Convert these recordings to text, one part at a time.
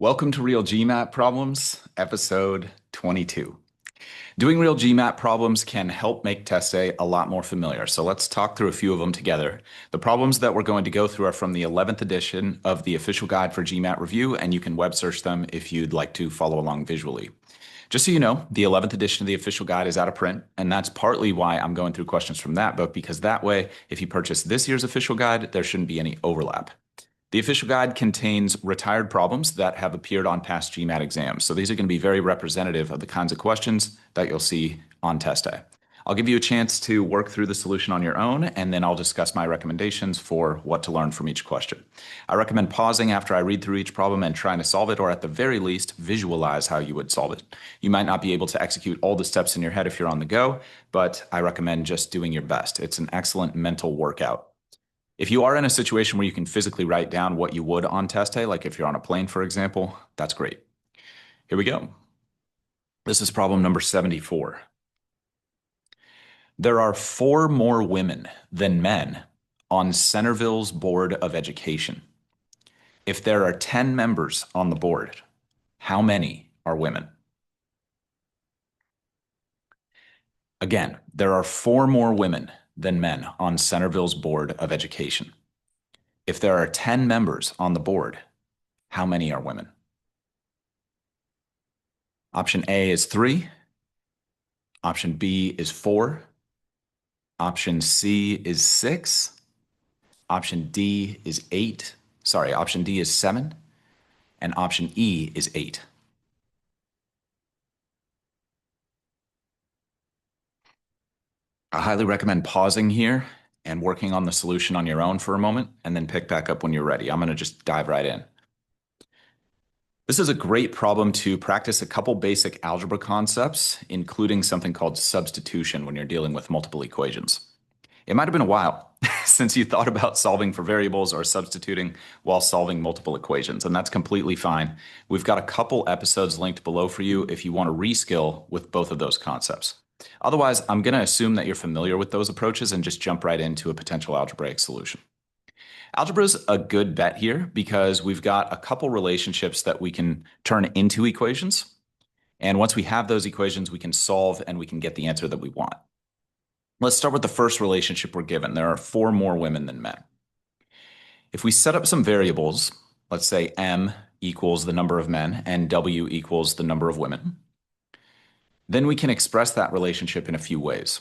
Welcome to Real GMAT Problems, episode 22. Doing real GMAT problems can help make test day a lot more familiar. So let's talk through a few of them together. The problems that we're going to go through are from the 11th edition of the official guide for GMAT review, and you can web search them if you'd like to follow along visually. Just so you know, the 11th edition of the official guide is out of print, and that's partly why I'm going through questions from that book, because that way, if you purchase this year's official guide, there shouldn't be any overlap. The official guide contains retired problems that have appeared on past GMAT exams. So these are going to be very representative of the kinds of questions that you'll see on test day. I'll give you a chance to work through the solution on your own, and then I'll discuss my recommendations for what to learn from each question. I recommend pausing after I read through each problem and trying to solve it, or at the very least, visualize how you would solve it. You might not be able to execute all the steps in your head if you're on the go, but I recommend just doing your best. It's an excellent mental workout. If you are in a situation where you can physically write down what you would on test day, like if you're on a plane, for example, that's great. Here we go. This is problem number 74. There are 4 more women than men on Centerville's Board of Education. If there are 10 members on the board, how many are women? Again, there are 4 more women than men on Centerville's Board of Education. If there are 10 members on the board, how many are women? Option A is 3. Option B is 4. Option C is 6. Option D is 8. Sorry, option D is 7. And option E is 8. I highly recommend pausing here and working on the solution on your own for a moment, and then pick back up when you're ready. I'm going to just dive right in. This is a great problem to practice a couple basic algebra concepts, including something called substitution when you're dealing with multiple equations. It might have been a while since you thought about solving for variables or substituting while solving multiple equations, and that's completely fine. We've got a couple episodes linked below for you if you want to reskill with both of those concepts. Otherwise, I'm going to assume that you're familiar with those approaches and just jump right into a potential algebraic solution. Algebra is a good bet here because we've got a couple relationships that we can turn into equations. And once we have those equations, we can solve and we can get the answer that we want. Let's start with the first relationship we're given. There are 4 more women than men. If we set up some variables, let's say M equals the number of men and W equals the number of women, then we can express that relationship in a few ways.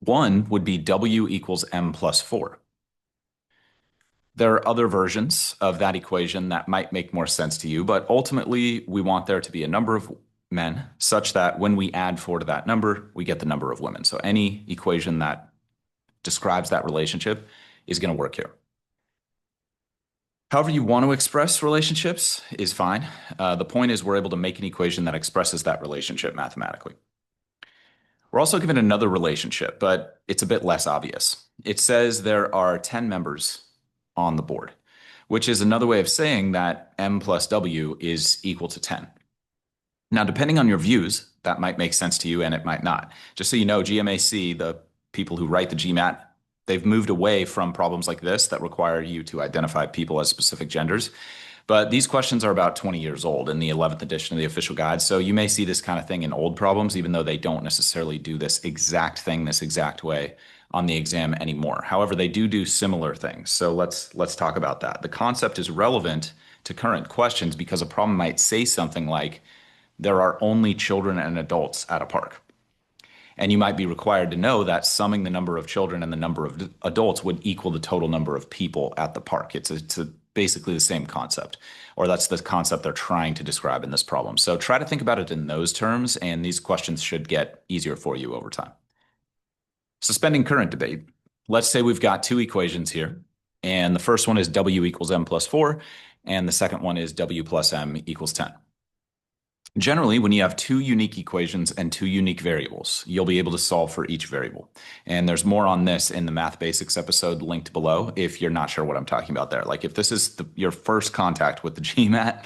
One would be W equals M plus 4. There are other versions of that equation that might make more sense to you, but ultimately we want there to be a number of men such that when we add 4 to that number, we get the number of women. So any equation that describes that relationship is going to work here. However you want to express relationships is fine. The point is we're able to make an equation that expresses that relationship mathematically. We're also given another relationship, but it's a bit less obvious. It says there are 10 members on the board, which is another way of saying that M plus W is equal to 10. Now, depending on your views, that might make sense to you and it might not. Just so you know, GMAT, the people who write the GMAT, they've moved away from problems like this that require you to identify people as specific genders. But these questions are about 20 years old in the 11th edition of the official guide. So you may see this kind of thing in old problems, even though they don't necessarily do this exact thing, this exact way on the exam anymore. However, they do similar things. So let's talk about that. The concept is relevant to current questions because a problem might say something like, there are only children and adults at a park. And you might be required to know that summing the number of children and the number of adults would equal the total number of people at the park. It's basically the same concept, or that's the concept they're trying to describe in this problem. So try to think about it in those terms, and these questions should get easier for you over time. Suspending current debate. Let's say we've got 2 equations here, and the first one is W equals M plus 4, and the second one is W plus M equals 10. Generally, when you have 2 unique equations and 2 unique variables, you'll be able to solve for each variable. And there's more on this in the Math Basics episode linked below if you're not sure what I'm talking about there. Like if this is your first contact with the GMAT,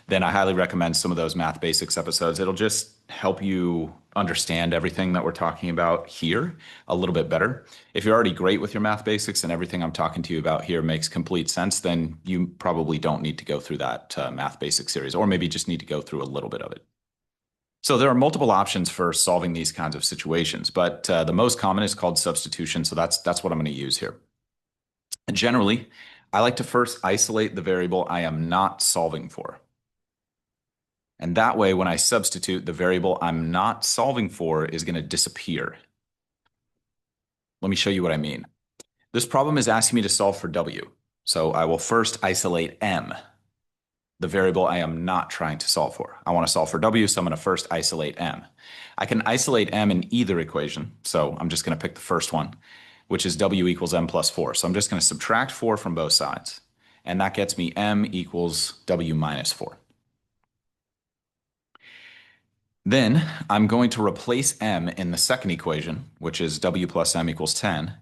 then I highly recommend some of those Math Basics episodes. It'll just help you understand everything that we're talking about here a little bit better. If you're already great with your math basics and everything I'm talking to you about here makes complete sense, then you probably don't need to go through that math basics series, or maybe just need to go through a little bit of it. So there are multiple options for solving these kinds of situations, but the most common is called substitution. So that's what I'm going to use here. And generally, I like to first isolate the variable I am not solving for. And that way, when I substitute, the variable I'm not solving for is going to disappear. Let me show you what I mean. This problem is asking me to solve for W. So I will first isolate M, the variable I am not trying to solve for. I want to solve for W, so I'm going to first isolate M. I can isolate M in either equation. So I'm just going to pick the first one, which is W equals M plus 4. So I'm just going to subtract 4 from both sides. And that gets me M equals W minus 4. Then I'm going to replace M in the second equation, which is W plus M equals 10,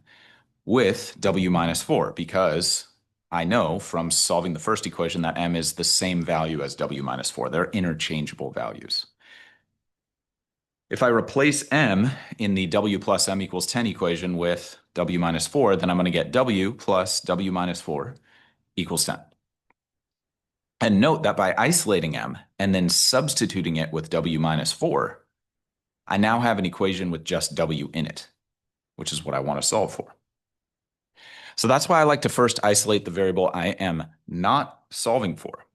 with W minus 4, because I know from solving the first equation that M is the same value as W minus 4. They're interchangeable values. If I replace M in the W plus M equals 10 equation with W minus 4, then I'm going to get W plus W minus 4 equals 10. And note that by isolating M and then substituting it with W minus 4, I now have an equation with just W in it, which is what I want to solve for. So that's why I like to first isolate the variable I am not solving for,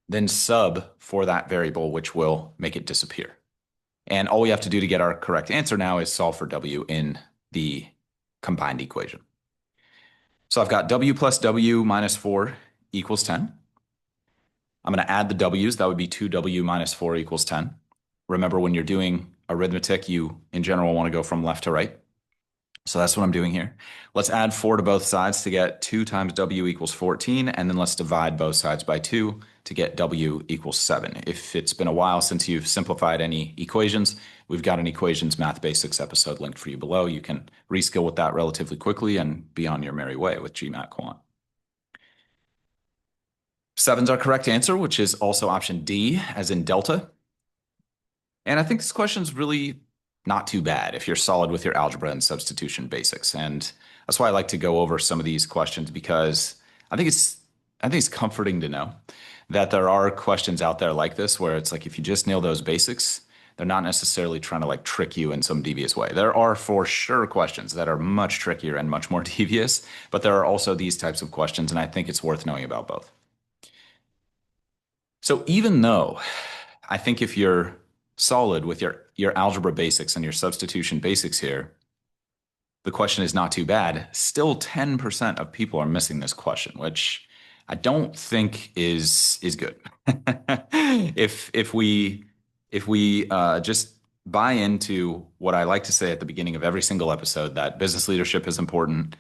then sub for that variable, which will make it disappear. And all we have to do to get our correct answer now is solve for W in the combined equation. So I've got W plus W minus 4 equals 10. I'm going to add the W's. That would be 2W minus 4 equals 10. Remember, when you're doing arithmetic, you in general want to go from left to right. So that's what I'm doing here. Let's add 4 to both sides to get 2 times W equals 14, and then let's divide both sides by 2 to get W equals 7. If it's been a while since you've simplified any equations, we've got an equations math basics episode linked for you below. You can reskill with that relatively quickly and be on your merry way with GMAT Quant. 7's our correct answer, which is also option D, as in delta. And I think this question is really not too bad if you're solid with your algebra and substitution basics. And that's why I like to go over some of these questions, because I think it's comforting to know that there are questions out there like this where it's like, if you just nail those basics, they're not necessarily trying to like trick you in some devious way. There are for sure questions that are much trickier and much more devious, but there are also these types of questions, and I think it's worth knowing about both. So even though I think if you're solid with your algebra basics and your substitution basics here, the question is not too bad, still 10% of people are missing this question, which I don't think is good. If we just buy into what I like to say at the beginning of every single episode, that business leadership is important,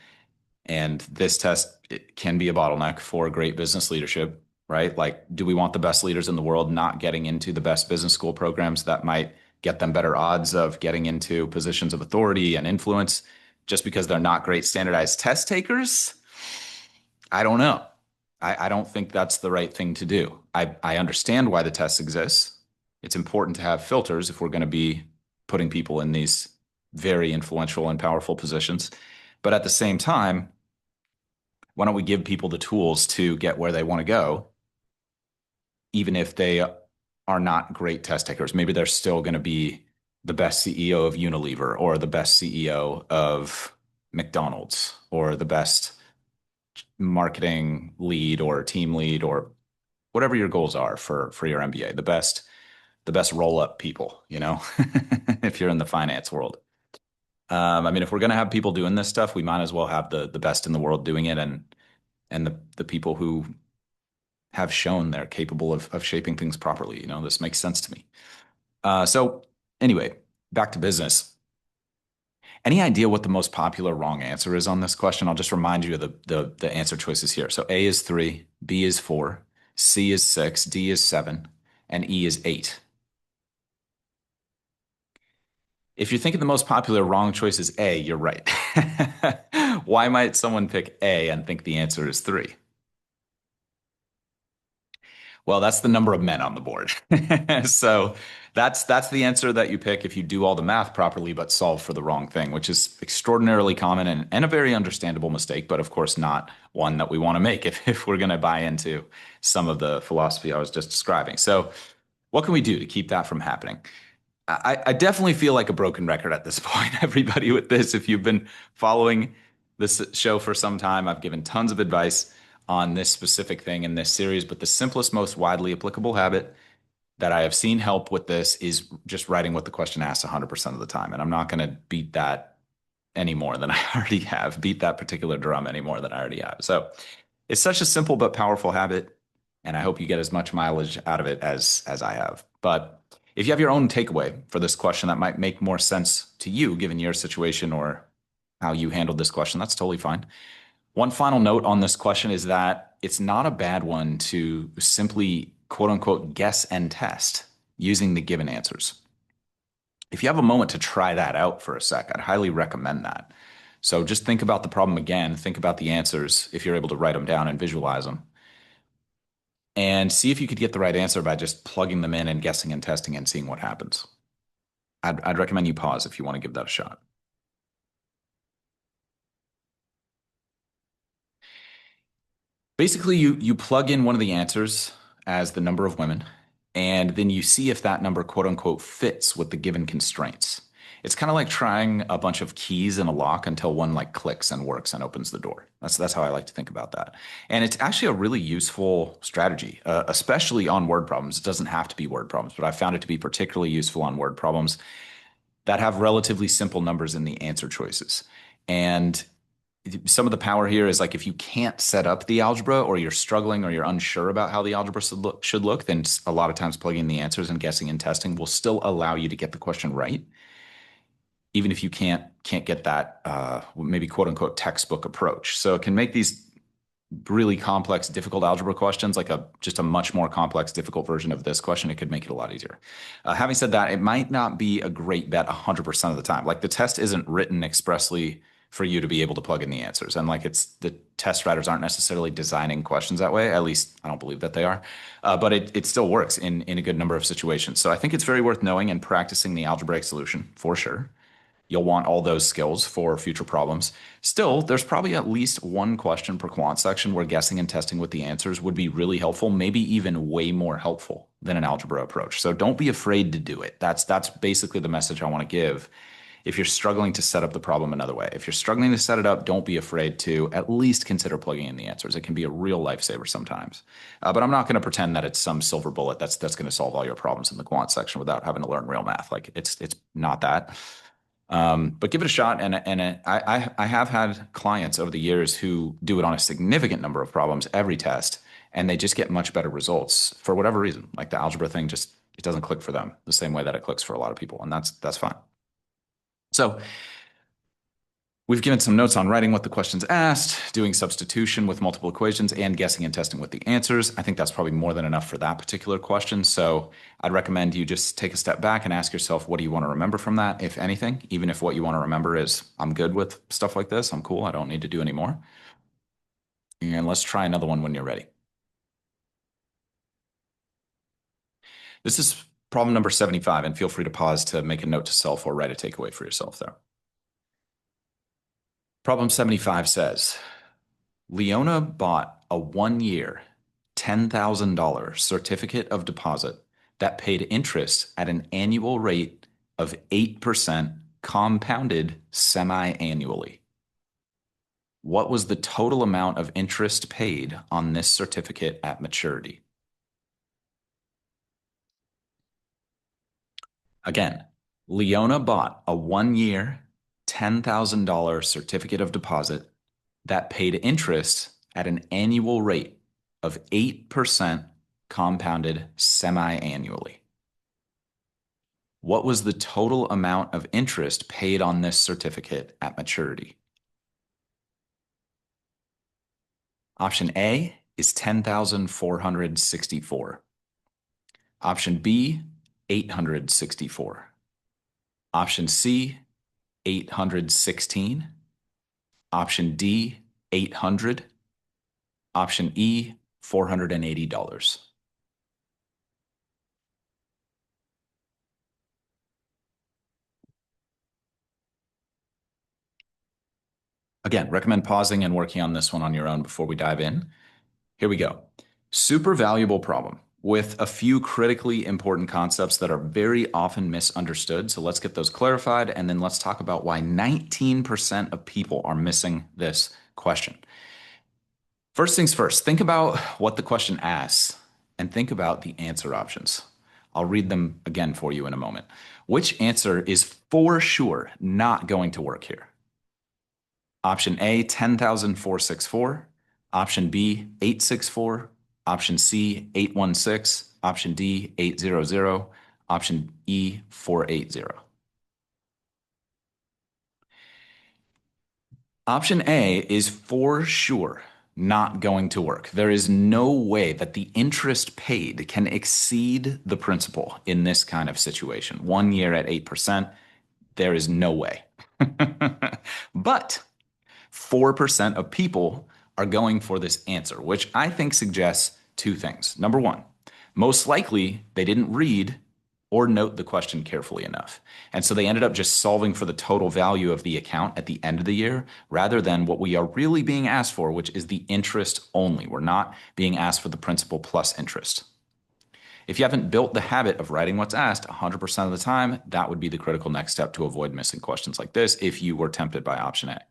and this test, it can be a bottleneck for great business leadership, right? Like, do we want the best leaders in the world not getting into the best business school programs that might get them better odds of getting into positions of authority and influence just because they're not great standardized test takers? I don't know. I don't think that's the right thing to do. I understand why the test exists. It's important to have filters if we're going to be putting people in these very influential and powerful positions. But at the same time, why don't we give people the tools to get where they want to go, even if they are not great test takers? Maybe they're still going to be the best CEO of Unilever, or the best CEO of McDonald's, or the best marketing lead or team lead, or whatever your goals are for your MBA, the best roll up people, if you're in the finance world. I mean, if we're going to have people doing this stuff, we might as well have the best in the world doing it, and the people who have shown they're capable of shaping things properly. This makes sense to me. So anyway, back to business. Any idea what the most popular wrong answer is on this question? I'll just remind you of the answer choices here. So A is 3, B is 4, C is 6, D is 7, and E is 8. If you're thinking the most popular wrong choice is A, you're right. Why might someone pick A and think the answer is 3? Well, that's the number of men on the board. So that's the answer that you pick if you do all the math properly, but solve for the wrong thing, which is extraordinarily common and a very understandable mistake, but of course not one that we want to make if we're going to buy into some of the philosophy I was just describing. So what can we do to keep that from happening? I definitely feel like a broken record at this point, everybody, with this. If you've been following this show for some time, I've given tons of advice on this specific thing in this series, but the simplest, most widely applicable habit that I have seen help with this is just writing what the question asks 100% of the time. And I'm not going to beat that any more than I already have, beat that particular drum any more than I already have. So it's such a simple but powerful habit, and I hope you get as much mileage out of it as I have. But if you have your own takeaway for this question that might make more sense to you, given your situation or how you handled this question, that's totally fine. One final note on this question is that it's not a bad one to simply quote unquote guess and test using the given answers. If you have a moment to try that out for a sec, I'd highly recommend that. So just think about the problem again, think about the answers if you're able to write them down and visualize them, and see if you could get the right answer by just plugging them in and guessing and testing and seeing what happens. I'd recommend you pause if you want to give that a shot. Basically, you plug in one of the answers as the number of women, and then you see if that number quote unquote fits with the given constraints. It's kind of like trying a bunch of keys in a lock until one like clicks and works and opens the door. That's how I like to think about that. And it's actually a really useful strategy, especially on word problems. It doesn't have to be word problems, but I found it to be particularly useful on word problems that have relatively simple numbers in the answer choices. And some of the power here is like if you can't set up the algebra or you're struggling or you're unsure about how the algebra should look, then a lot of times plugging in the answers and guessing and testing will still allow you to get the question right, even if you can't get that maybe quote unquote textbook approach. So it can make these really complex, difficult algebra questions like just a much more complex, difficult version of this question. It could make it a lot easier. Having said that, it might not be a great bet 100% of the time. Like the test isn't written expressly for you to be able to plug in the answers. And like the test writers aren't necessarily designing questions that way. At least I don't believe that they are. But it still works in a good number of situations. So I think it's very worth knowing and practicing the algebraic solution for sure. You'll want all those skills for future problems. Still, there's probably at least one question per quant section where guessing and testing with the answers would be really helpful, maybe even way more helpful than an algebra approach. So don't be afraid to do it. That's basically the message I want to give. If you're struggling to set up the problem another way, if you're struggling to set it up, don't be afraid to at least consider plugging in the answers. It can be a real lifesaver sometimes. But I'm not going to pretend that it's some silver bullet that's going to solve all your problems in the quant section without having to learn real math. Like it's not that. But give it a shot. And I have had clients over the years who do it on a significant number of problems every test, and they just get much better results for whatever reason. Like the algebra thing, just it doesn't click for them the same way that it clicks for a lot of people, and that's fine. So we've given some notes on writing what the question's asked, doing substitution with multiple equations, and guessing and testing with the answers. I think that's probably more than enough for that particular question. So I'd recommend you just take a step back and ask yourself, what do you want to remember from that, if anything? Even if what you want to remember is, I'm good with stuff like this, I'm cool, I don't need to do any more. And let's try another one when you're ready. This is problem number 75, and feel free to pause to make a note to self or write a takeaway for yourself there. Problem 75 says, Leona bought a 1-year, $10,000 certificate of deposit that paid interest at an annual rate of 8% compounded semi-annually. What was the total amount of interest paid on this certificate at maturity? Again, Leona bought a 1-year, $10,000 certificate of deposit that paid interest at an annual rate of 8% compounded semi-annually. What was the total amount of interest paid on this certificate at maturity? Option A is 10,464. Option B, 864. Option C, 816. Option D, 800. Option E, $480. Again, recommend pausing and working on this one on your own before we dive in. Here we go. Super valuable problem with a few critically important concepts that are very often misunderstood. So let's get those clarified, and then let's talk about why 19% of people are missing this question. First things first, think about what the question asks and think about the answer options. I'll read them again for you in a moment. Which answer is for sure not going to work here? Option A, 10,464. Option B, 864. Option C, 816. Option D, 800. Option E, 480. Option A is for sure not going to work. There is no way that the interest paid can exceed the principal in this kind of situation. 1 year at 8%, there is no way. But 4% of people are going for this answer, which I think suggests two things. Number one, most likely they didn't read or note the question carefully enough. And so they ended up just solving for the total value of the account at the end of the year rather than what we are really being asked for, which is the interest only. We're not being asked for the principal plus interest. If you haven't built the habit of writing what's asked 100% of the time, that would be the critical next step to avoid missing questions like this if you were tempted by option A.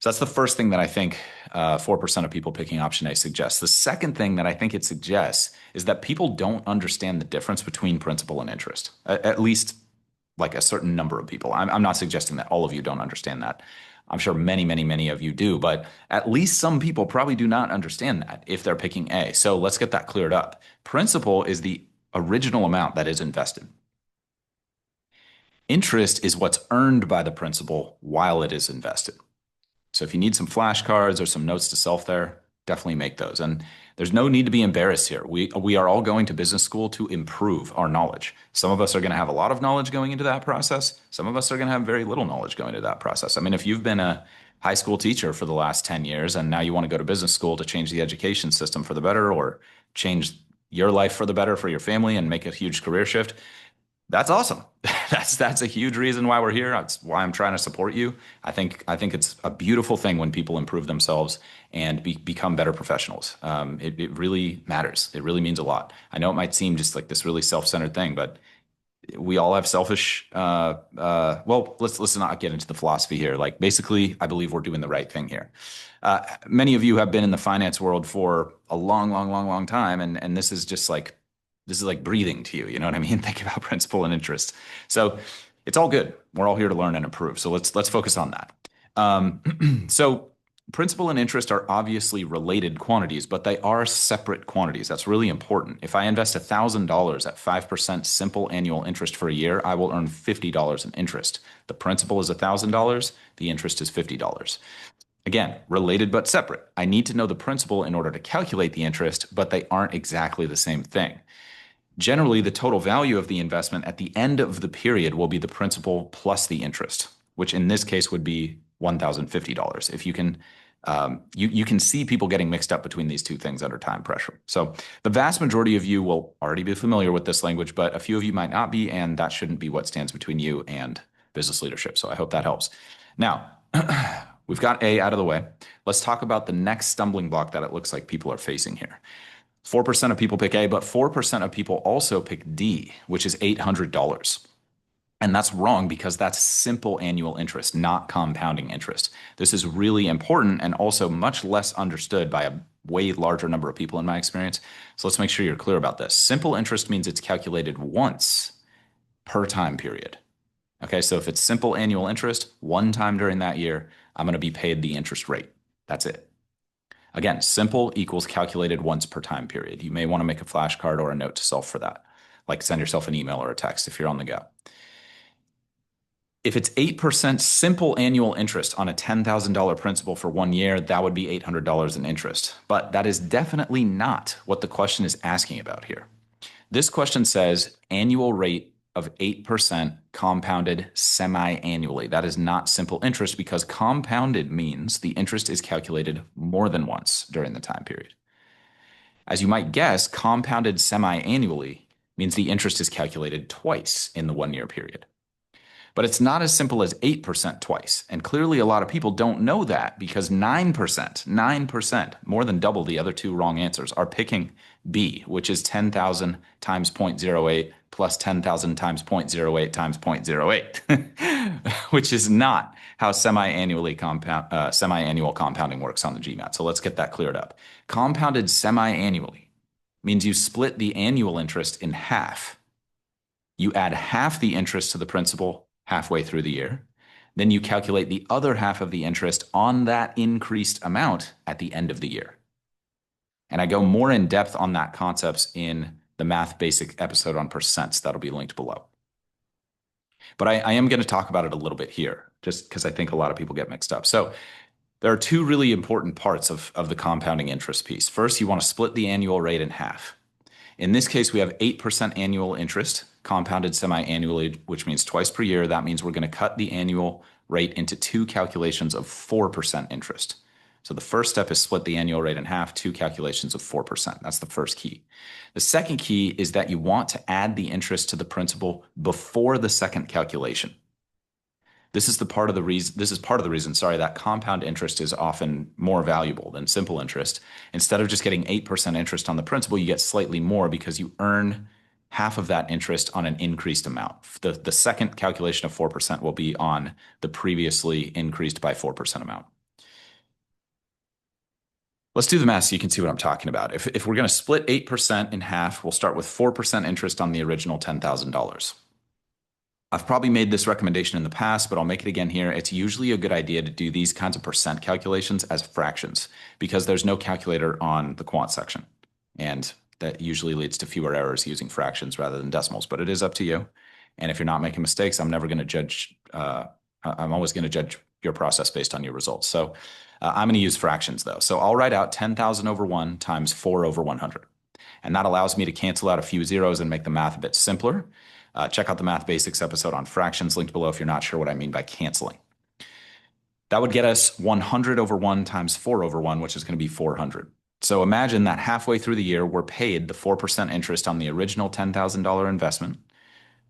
So that's the first thing that I think 4% of people picking option A suggests. The second thing that I think it suggests is that people don't understand the difference between principal and interest, at least like a certain number of people. I'm not suggesting that all of you don't understand that. I'm sure many, many, many of you do, but at least some people probably do not understand that if they're picking A. So let's get that cleared up. Principal is the original amount that is invested. Interest is what's earned by the principal while it is invested. So if you need some flashcards or some notes to self there, definitely make those. And there's no need to be embarrassed here. We are all going to business school to improve our knowledge. Some of us are going to have a lot of knowledge going into that process. Some of us are going to have very little knowledge going into that process. I mean, if you've been a high school teacher for the last 10 years and now you want to go to business school to change the education system for the better or change your life for the better for your family and make a huge career shift, that's awesome. That's a huge reason why we're here. That's why I'm trying to support you. I think it's a beautiful thing when people improve themselves and become better professionals. It really matters. It really means a lot. I know it might seem just like this really self-centered thing, but we all have selfish. Well, let's not get into the philosophy here. Like basically, I believe we're doing the right thing here. Many of you have been in the finance world for a long, long, long, long time, and this is just like breathing to you. You know what I mean? Think about principal and interest. So it's all good. We're all here to learn and improve. So let's focus on that. So principal and interest are obviously related quantities, but they are separate quantities. That's really important. If I invest $1,000 at 5% simple annual interest for a year, I will earn $50 in interest. The principal is $1,000. The interest is $50. Again, related but separate. I need to know the principal in order to calculate the interest, but they aren't exactly the same thing. Generally, the total value of the investment at the end of the period will be the principal plus the interest, which in this case would be $1,050. If you can, you can see people getting mixed up between these two things under time pressure. So the vast majority of you will already be familiar with this language, but a few of you might not be, and that shouldn't be what stands between you and business leadership. So I hope that helps. Now, we've got A out of the way. Let's talk about the next stumbling block that it looks like people are facing here. 4% of people pick A, but 4% of people also pick D, which is $800. And that's wrong because that's simple annual interest, not compounding interest. This is really important and also much less understood by a way larger number of people in my experience. So let's make sure you're clear about this. Simple interest means it's calculated once per time period. Okay, so if it's simple annual interest, one time during that year, I'm going to be paid the interest rate. That's it. Again, simple equals calculated once per time period. You may want to make a flashcard or a note to self for that, like send yourself an email or a text if you're on the go. If it's 8% simple annual interest on a $10,000 principal for 1 year, that would be $800 in interest. But that is definitely not what the question is asking about here. This question says annual rate of 8% compounded semi-annually. That is not simple interest because compounded means the interest is calculated more than once during the time period. As you might guess, compounded semi-annually means the interest is calculated twice in the 1 year period. But it's not as simple as 8% twice. And clearly a lot of people don't know that because 9%, more than double the other two wrong answers, are picking B, which is 10,000 times 0.08 plus 10,000 times 0.08 times 0.08, which is not how semi-annual compounding works on the GMAT. So let's get that cleared up. Compounded semi-annually means you split the annual interest in half. You add half the interest to the principal halfway through the year. Then you calculate the other half of the interest on that increased amount at the end of the year. And I go more in depth on that concepts in the Math Basic episode on percents. That'll be linked below. But I am going to talk about it a little bit here, just because I think a lot of people get mixed up. So there are two really important parts of the compounding interest piece. First, you want to split the annual rate in half. In this case, we have 8% annual interest, compounded semi-annually, which means twice per year. That means we're going to cut the annual rate into two calculations of 4% interest. So the first step is split the annual rate in half, two calculations of 4%. That's the first key. The second key is that you want to add the interest to the principal before the second calculation. This is part of the reason, that compound interest is often more valuable than simple interest. Instead of just getting 8% interest on the principal, you get slightly more because you earn half of that interest on an increased amount. The second calculation of 4% will be on the previously increased by 4% amount. Let's do the math so you can see what I'm talking about. If we're going to split 8% in half, we'll start with 4% interest on the original $10,000. I've probably made this recommendation in the past, but I'll make it again here. It's usually a good idea to do these kinds of percent calculations as fractions because there's no calculator on the quant section. And that usually leads to fewer errors using fractions rather than decimals, but it is up to you. And if you're not making mistakes, I'm never going to judge. I'm always going to judge your process based on your results. So I'm going to use fractions though. So I'll write out 10,000 over 1 times 4 over 100. And that allows me to cancel out a few zeros and make the math a bit simpler. Check out the Math Basics episode on fractions linked below if you're not sure what I mean by canceling. That would get us 100 over 1 times 4 over 1, which is going to be 400. So imagine that halfway through the year, we're paid the 4% interest on the original $10,000 investment,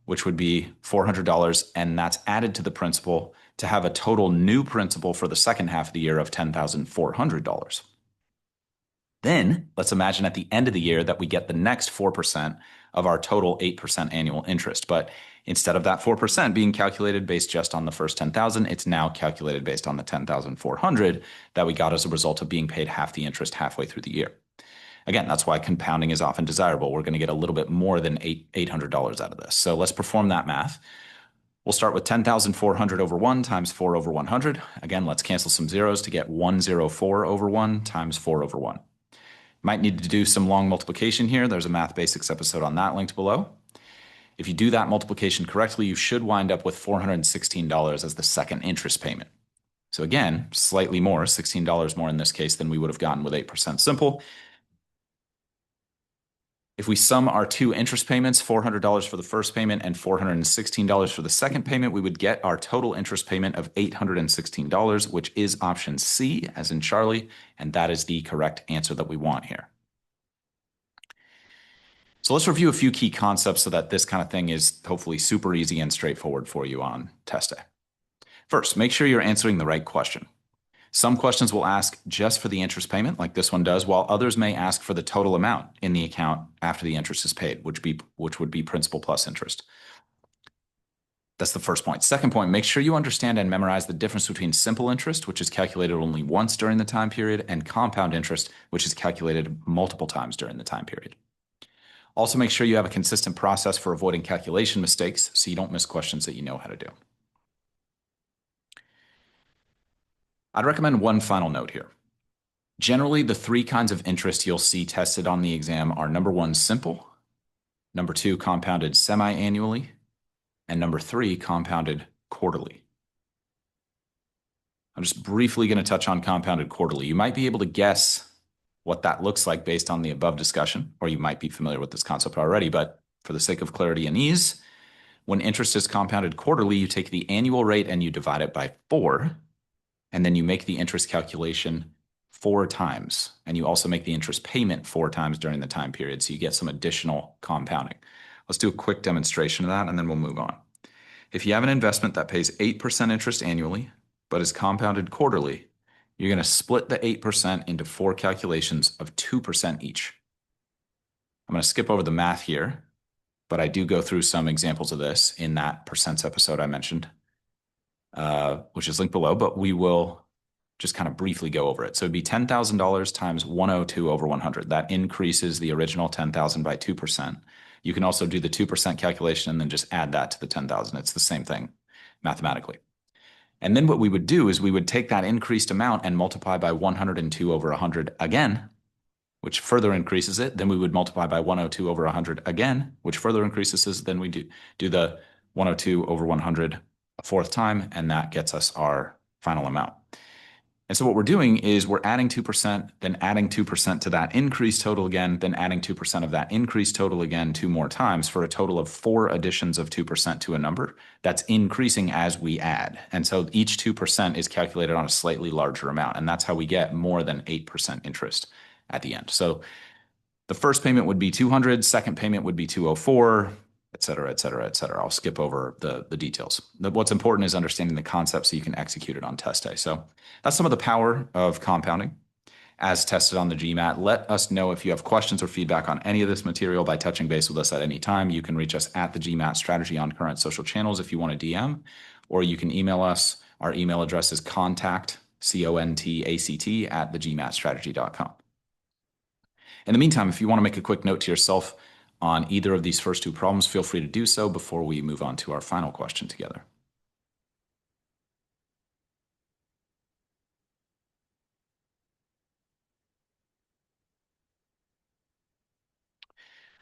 which would be $400, and that's added to the principal to have a total new principal for the second half of the year of $10,400. Then let's imagine at the end of the year that we get the next 4% of our total 8% annual interest. But instead of that 4% being calculated based just on the first 10,000, it's now calculated based on the 10,400 that we got as a result of being paid half the interest halfway through the year. Again, that's why compounding is often desirable. We're going to get a little bit more than $800 out of this. So let's perform that math. We'll start with 10,400 over 1 times 4 over 100. Again, let's cancel some zeros to get 104 over 1 times 4 over 1. Might need to do some long multiplication here. There's a Math Basics episode on that linked below. If you do that multiplication correctly, you should wind up with $416 as the second interest payment. So again, slightly more, $16 more in this case than we would have gotten with 8% simple. If we sum our two interest payments, $400 for the first payment and $416 for the second payment, we would get our total interest payment of $816, which is option C, as in Charlie, and that is the correct answer that we want here. So let's review a few key concepts so that this kind of thing is hopefully super easy and straightforward for you on test day. First, make sure you're answering the right question. Some questions will ask just for the interest payment, like this one does, while others may ask for the total amount in the account after the interest is paid, which would be principal plus interest. That's the first point. Second point, make sure you understand and memorize the difference between simple interest, which is calculated only once during the time period, and compound interest, which is calculated multiple times during the time period. Also, make sure you have a consistent process for avoiding calculation mistakes so you don't miss questions that you know how to do. I'd recommend one final note here. Generally, the three kinds of interest you'll see tested on the exam are number 1, simple, number 2, compounded semi-annually, and number 3, compounded quarterly. I'm just briefly going to touch on compounded quarterly. You might be able to guess what that looks like based on the above discussion, or you might be familiar with this concept already, but for the sake of clarity and ease, when interest is compounded quarterly, you take the annual rate and you divide it by 4, and then you make the interest calculation 4 times, and you also make the interest payment 4 times during the time period, so you get some additional compounding. Let's do a quick demonstration of that, and then we'll move on. If you have an investment that pays 8% interest annually, but is compounded quarterly, you're going to split the 8% into 4 calculations of 2% each. I'm going to skip over the math here, but I do go through some examples of this in that percents episode I mentioned, which is linked below, but we will just kind of briefly go over it. So it'd be $10,000 times 102 over 100. That increases the original 10,000 by 2%. You can also do the 2% calculation and then just add that to the 10,000. It's the same thing mathematically. And then what we would do is we would take that increased amount and multiply by 102 over 100 again, which further increases it. Then we would multiply by 102 over 100 again, which further increases it. Then we do the 102 over 100 a fourth time, and that gets us our final amount. And so what we're doing is we're adding 2%, then adding 2% to that increased total again, then adding 2% of that increased total again 2 more times for a total of 4 additions of 2% to a number that's increasing as we add. And so each 2% is calculated on a slightly larger amount, and that's how we get more than 8% interest at the end. So the first payment would be 200, second payment would be 204, et cetera, et cetera, et cetera. I'll skip over the details. What's important is understanding the concept so you can execute it on test day. So that's some of the power of compounding as tested on the GMAT. Let us know if you have questions or feedback on any of this material by touching base with us at any time. You can reach us at the GMAT strategy on current social channels if you want to DM, or you can email us. Our email address is contact, CONTACT, at thegmatstrategy.com. In the meantime, if you want to make a quick note to yourself on either of these first 2 problems, feel free to do so before we move on to our final question together.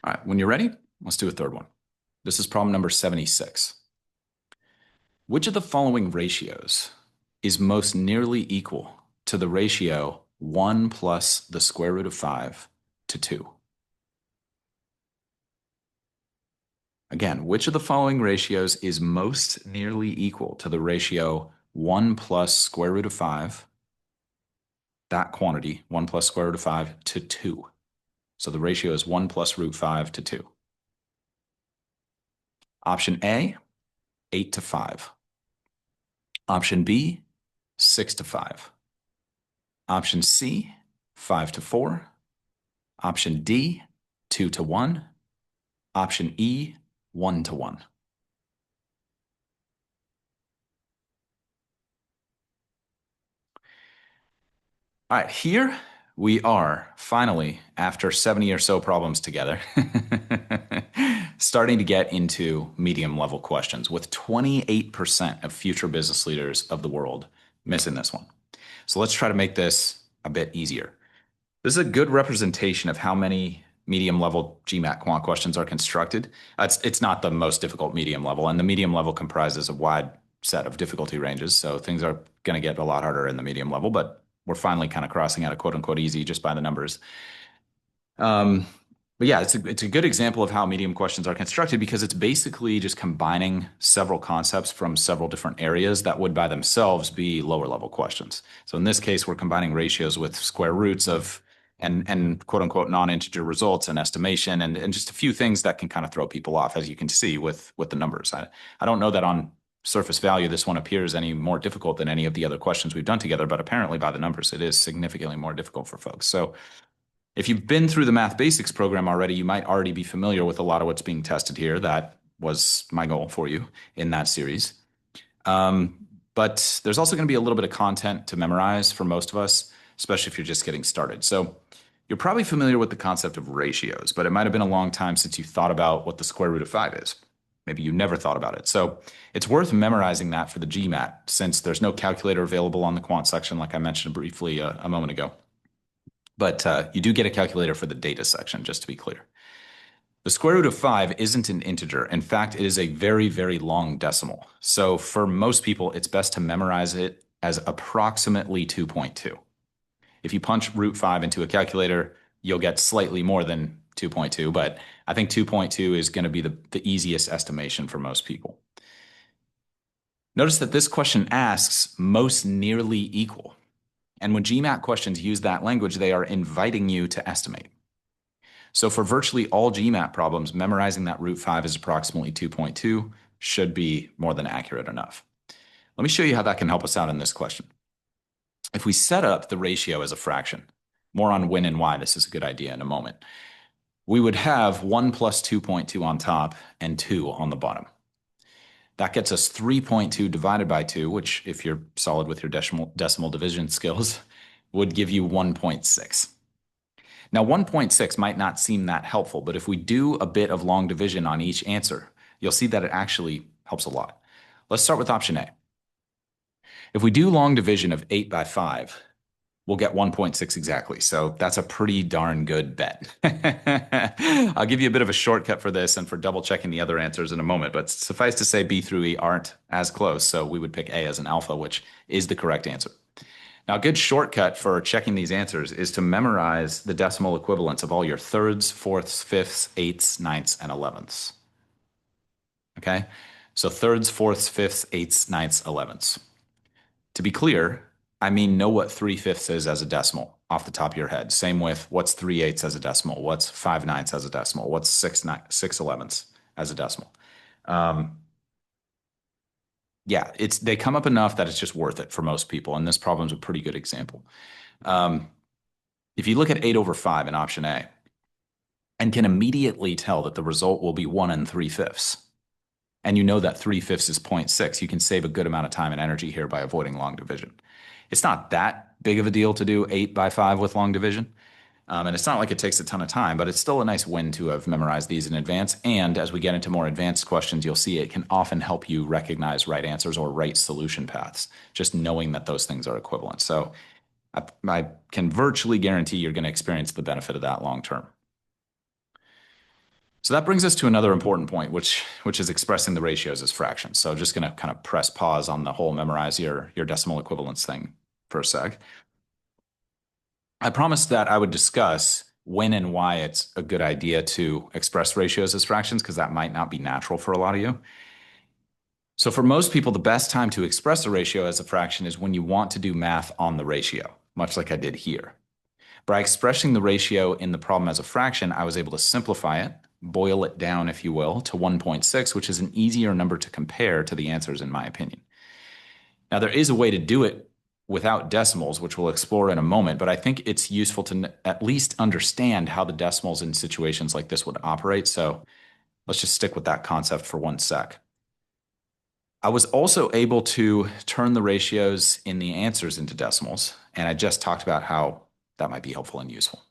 All right, when you're ready, let's do a third one. This is problem number 76. Which of the following ratios is most nearly equal to the ratio 1 plus the square root of 5 to 2? Again, which of the following ratios is most nearly equal to the ratio 1 plus square root of 5, that quantity, 1 plus square root of 5, to 2? So the ratio is 1 plus root 5 to 2. Option A, 8 to 5. Option B, 6 to 5. Option C, 5 to 4. Option D, 2 to 1. Option E, 1 to 1. All right, here we are finally, after 70 or so problems together, starting to get into medium level questions with 28% of future business leaders of the world missing this one. So let's try to make this a bit easier. This is a good representation of how many medium level GMAT quant questions are constructed. It's not the most difficult medium level, and the medium level comprises a wide set of difficulty ranges. So things are going to get a lot harder in the medium level, but we're finally kind of crossing out a quote unquote easy just by the numbers. But yeah, it's a good example of how medium questions are constructed because it's basically just combining several concepts from several different areas that would by themselves be lower level questions. So in this case, we're combining ratios with square roots of and quote unquote non-integer results and estimation and just a few things that can kind of throw people off, as you can see with the numbers. I don't know that on surface value this one appears any more difficult than any of the other questions we've done together, but apparently by the numbers it is significantly more difficult for folks. So if you've been through the Math Basics program already, you might already be familiar with a lot of what's being tested here. That was my goal for you in that series. But there's also going to be a little bit of content to memorize for most of us, especially if you're just getting started. So you're probably familiar with the concept of ratios, but it might have been a long time since you thought about what the square root of 5 is. Maybe you never thought about it. So it's worth memorizing that for the GMAT since there's no calculator available on the quant section, like I mentioned briefly a moment ago. But you do get a calculator for the data section, just to be clear. The square root of 5 isn't an integer. In fact, it is a very, very long decimal. So for most people, it's best to memorize it as approximately 2.2. If you punch root 5 into a calculator, you'll get slightly more than 2.2, but I think 2.2 is going to be the easiest estimation for most people. Notice that this question asks most nearly equal. And when GMAT questions use that language, they are inviting you to estimate. So for virtually all GMAT problems, memorizing that root 5 is approximately 2.2 should be more than accurate enough. Let me show you how that can help us out in this question. If we set up the ratio as a fraction, more on when and why this is a good idea in a moment, we would have 1 plus 2.2 on top and 2 on the bottom. That gets us 3.2 divided by 2, which, if you're solid with your decimal division skills, would give you 1.6. Now, 1.6 might not seem that helpful, but if we do a bit of long division on each answer, you'll see that it actually helps a lot. Let's start with option A. If we do long division of 8 by 5, we'll get 1.6 exactly. So that's a pretty darn good bet. I'll give you a bit of a shortcut for this and for double checking the other answers in a moment, but suffice to say B through E aren't as close. So we would pick A as an alpha, which is the correct answer. Now, a good shortcut for checking these answers is to memorize the decimal equivalents of all your thirds, fourths, fifths, eighths, ninths, and elevenths. Okay? So thirds, fourths, fifths, eighths, ninths, elevenths. To be clear, I mean know what 3/5 is as a decimal off the top of your head. Same with what's 3/8 as a decimal, what's 5/9 as a decimal, what's 6/11 as a decimal. Yeah, they come up enough that it's just worth it for most people, and this problem's a pretty good example. If you look at 8 over 5 in option A and can immediately tell that the result will be 1 3/5, and you know that 3/5 is 0.6, you can save a good amount of time and energy here by avoiding long division. It's not that big of a deal to do 8 by 5 with long division. And it's not like it takes a ton of time, but it's still a nice win to have memorized these in advance. And as we get into more advanced questions, you'll see it can often help you recognize right answers or right solution paths, just knowing that those things are equivalent. So I can virtually guarantee you're going to experience the benefit of that long term. So that brings us to another important point, which is expressing the ratios as fractions. So just going to kind of press pause on the whole memorize your decimal equivalence thing for a sec. I promised that I would discuss when and why it's a good idea to express ratios as fractions, because that might not be natural for a lot of you. So for most people, the best time to express a ratio as a fraction is when you want to do math on the ratio, much like I did here. By expressing the ratio in the problem as a fraction, I was able to simplify it, boil it down, if you will, to 1.6, which is an easier number to compare to the answers, in my opinion. Now, there is a way to do it without decimals, which we'll explore in a moment, but I think it's useful to at least understand how the decimals in situations like this would operate. So let's just stick with that concept for one sec. I was also able to turn the ratios in the answers into decimals, and I just talked about how that might be helpful and useful.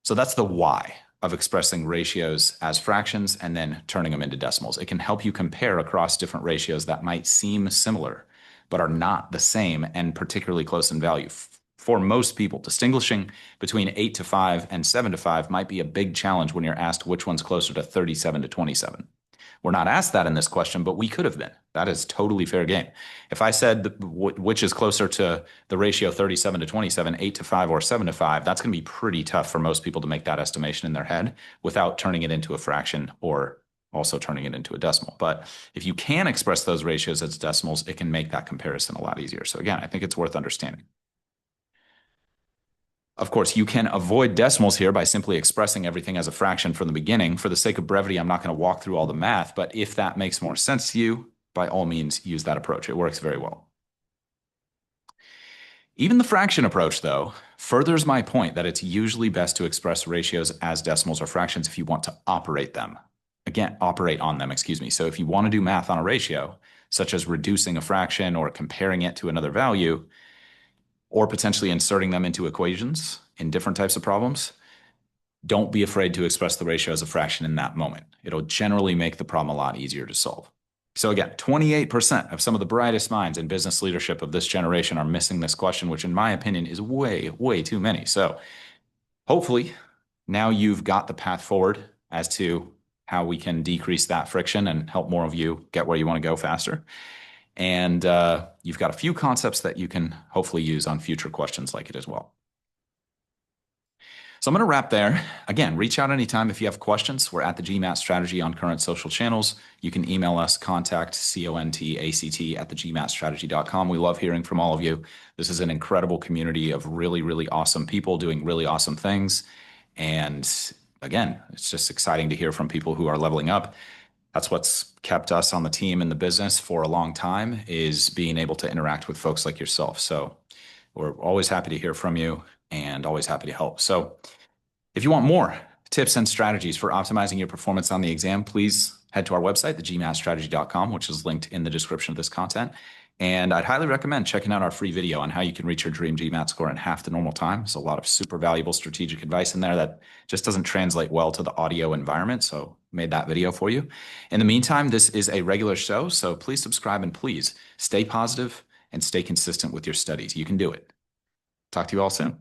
So that's the why of expressing ratios as fractions and then turning them into decimals. It can help you compare across different ratios that might seem similar, but are not the same and particularly close in value. For most people, distinguishing between 8 to 5 and 7 to 5 might be a big challenge when you're asked which one's closer to 37 to 27. We're not asked that in this question, but we could have been. That is totally fair game. If I said which is closer to the ratio 37 to 27, 8 to 5 or 7 to 5, that's going to be pretty tough for most people to make that estimation in their head without turning it into a fraction or also turning it into a decimal. But if you can express those ratios as decimals, it can make that comparison a lot easier. So again, I think it's worth understanding. Of course, you can avoid decimals here by simply expressing everything as a fraction from the beginning. For the sake of brevity, I'm not going to walk through all the math, but if that makes more sense to you, by all means, use that approach. It works very well. Even the fraction approach, though, furthers my point that it's usually best to express ratios as decimals or fractions if you want to operate them. Again, operate on them, excuse me. So if you want to do math on a ratio, such as reducing a fraction or comparing it to another value, or potentially inserting them into equations in different types of problems, don't be afraid to express the ratio as a fraction in that moment. It'll generally make the problem a lot easier to solve. So again, 28% of some of the brightest minds in business leadership of this generation are missing this question, which in my opinion is way, way too many. So hopefully now you've got the path forward as to how we can decrease that friction and help more of you get where you want to go faster. And you've got a few concepts that you can hopefully use on future questions like it as well. So I'm going to wrap there. Again, reach out anytime if you have questions. We're at the GMAT Strategy on current social channels. You can email us, contact@thegmatstrategy.com. We love hearing from all of you. This is an incredible community of really, really awesome people doing really awesome things. And again, it's just exciting to hear from people who are leveling up. That's what's kept us on the team in the business for a long time, is being able to interact with folks like yourself. So we're always happy to hear from you and always happy to help. So if you want more tips and strategies for optimizing your performance on the exam, please head to our website, thegmatstrategy.com, which is linked in the description of this content. And I'd highly recommend checking out our free video on how you can reach your dream GMAT score in half the normal time. There's a lot of super valuable strategic advice in there that just doesn't translate well to the audio environment. So made that video for you. In the meantime, this is a regular show, so please subscribe and please stay positive and stay consistent with your studies. You can do it. Talk to you all soon.